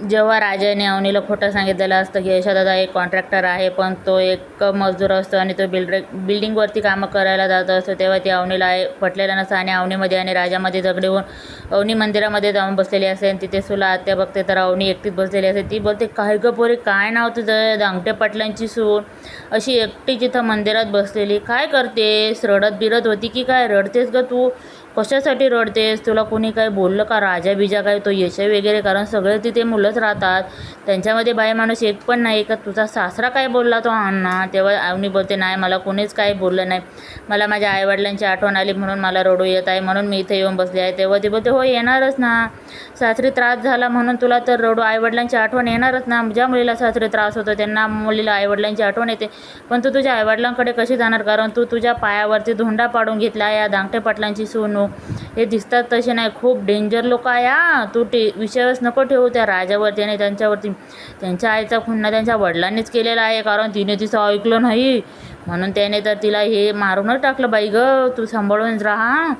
जेव्हा राजाने अवनीला खोटं सांगितलेलं असतं की यशोदादा एक कॉन्ट्रॅक्टर आहे, पण तो एक मजदूर असतो आणि तो बिल्डिंगवरती कामं करायला जात असतो, तेव्हा ती अवनीला पटलेलं नसतं आणि अवनीमध्ये आणि राजामध्ये झगडे होऊन अवनी मंदिरामध्ये जाऊन बसलेली असते आणि तिथे सुला आत्या बघते तर अवनी एकटीच बसलेली असते. ती बोलते, काय गं पोरी, काय नाव तुझं? दांगटे पाटलांची सून अशी एकटी तिथं मंदिरात बसलेली काय करतेस? रडत बिरत होती की काय? रडतेस ग तू? कशासाठी रडतेस? तुला कोणी काय बोललं का? राजा बिजा काय तो यश वगैरे? कारण सगळे तिथे मुलंच राहतात, त्यांच्यामध्ये बाई माणूस एक पण नाही. का तुझा सासरा काय बोलला तो अण्णा? तेव्हा अवनी बोलते, नाही मला कोणीच काही बोललं नाही, मला माझ्या आईवडिलांची आठवण आली म्हणून मला रडू येत आहे, म्हणून मी इथे येऊन बसले आहे. तेव्हा ती बोलते, हो येणारच ना, सासरी त्रास झाला म्हणून तुला तर रडू आईवडिलांची आठवण येणारच ना. ज्या मुलीला सासरी त्रास होतो त्यांना मुलीला आईवडिलांची आठवण येते, पण तू तुझ्या आईवडिलांकडे कशी जाणार? कारण तू तुझ्या पायावरती धोंडा पाडून घेतला या दांगटे पाटलांची सून. हे दिसतात तसे नाही, खूप डेंजर लोक आहे हा. तू विश्वास नको ठेवू त्या राजावरती आणि त्यांच्यावरती. त्यांच्या आईचा खुन्ना त्यांच्या वडिलांनीच केलेला आहे, कारण तिने तिचं ऐकलं नाही म्हणून त्याने तर तिला हे मारूनच टाकलं. बाई ग, तू सांभाळून राहा,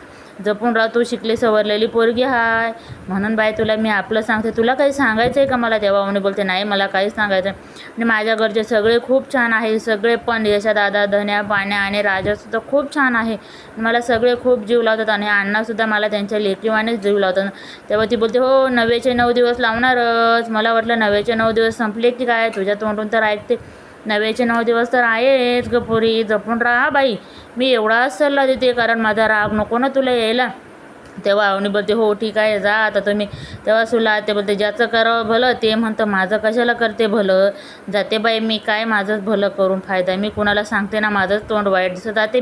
जपून राहा, तू शिकली सवरलेली पोरगी हाय. म्हणून बाई तुला मी आपलं सांगते, तुला काही सांगायचं आहे का मला? तेव्हा अवनी बोलते, नाही मला काहीच सांगायचं आणि माझ्या घरचे सगळे खूप छान आहे, सगळे पण यशा दादा, धन्या, पाण्या आणि राजासुद्धा खूप छान आहे, मला सगळे खूप जीव लावतात आणि अण्णासुद्धा मला त्यांच्या लेकीवानेच जीव लावतात. तेव्हा ती बोलते, हो 9चे 9 दिवस लावणारच. मला वाटलं 9चे 9 दिवस संपले की काय, तुझ्या तोंडून तर ऐकते 9चे 9 दिवस तर आहेच ग पोरी, जपून राहा बाई. मी एवढाच सल्ला देते, कारण माझा राग नको ना तुला यायला. तेव्हा अवनी बोलते, हो ठीक आहे जा आता तुम्ही. तेव्हा सुला ते बोलते, ज्याचं करावं भलं ते म्हणतं माझं कशाला करते भलं. जाते बाई मी, काय माझंच भलं करून फायदा, मी कुणाला सांगते ना, माझंच तोंड वाईट दिसत जाते मी.